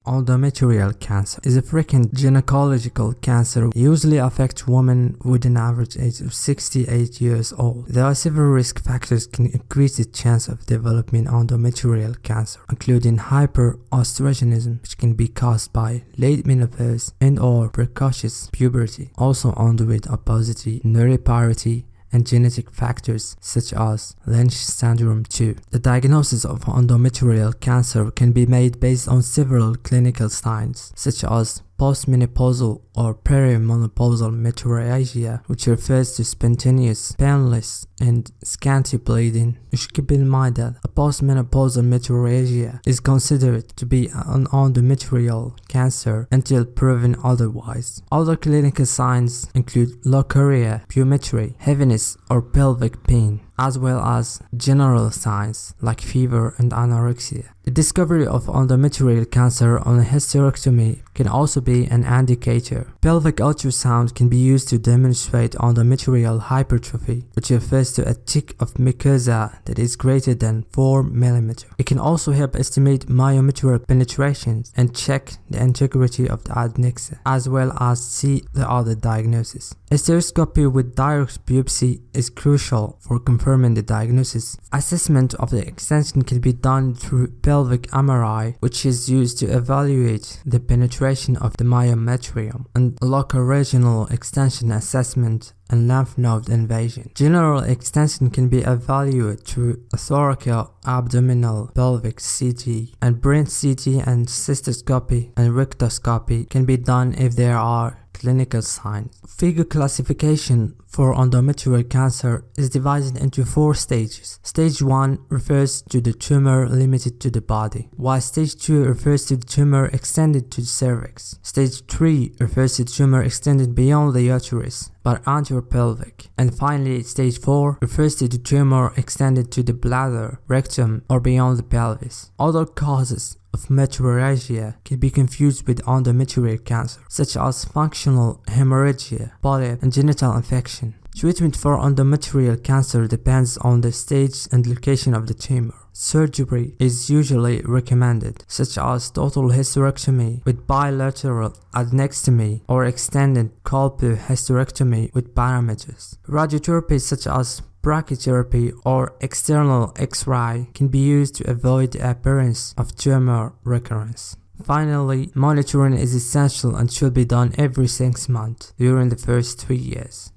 Endometrial cancer is a frequent gynecological cancer, usually affects women with an average age of 68 years old. There are several risk factors can increase the chance of developing endometrial cancer, including hyperestrogenism, which can be caused by late menopause and/or precocious puberty, also endometrial obesity, neuroparity, and genetic factors such as Lynch syndrome 2. The diagnosis of endometrial cancer can be made based on several clinical signs such as postmenopausal or perimenopausal metrorrhagia, which refers to spontaneous, painless, and scanty bleeding. You should keep in mind that a postmenopausal metrorrhagia is considered to be an endometrial cancer until proven otherwise. Other clinical signs include leukorrhea, pyometry, heaviness or pelvic pain, as well as general signs like fever and anorexia. The discovery of endometrial cancer on a hysterectomy can also be an indicator. Pelvic ultrasound can be used to demonstrate endometrial hypertrophy, which refers to a thick of mucosa that is greater than 4 mm. It can also help estimate myometrial penetrations and check the integrity of the adnexa, as well as see the other diagnosis. Hysteroscopy with direct biopsy is crucial for confirming the diagnosis. Assessment of the extension can be done through pelvic MRI, which is used to evaluate the penetration of the myometrium, and locoregional extension assessment and lymph node invasion. General extension can be evaluated through a thoracic, abdominal, pelvic CT, and brain CT, and cystoscopy and rectoscopy can be done if there are clinical signs. Figure classification for endometrial cancer is divided into 4 stages. Stage 1 refers to the tumor limited to the body, while Stage 2 refers to the tumor extended to the cervix. Stage 3 refers to the tumor extended beyond the uterus but anteropelvic. And finally, Stage 4 refers to the tumor extended to the bladder, rectum, or beyond the pelvis. Other causes of metrorrhagia can be confused with endometrial cancer, such as functional hemorrhagia, polyp, and genital infection. Treatment for endometrial cancer depends on the stage and location of the tumor. Surgery is usually recommended, such as total hysterectomy with bilateral adnexectomy or extended colpohysterectomy with parameters. Radiotherapy such as brachytherapy or external X-ray can be used to avoid the appearance of tumor recurrence. Finally, monitoring is essential and should be done every 6 months during the first 3 years.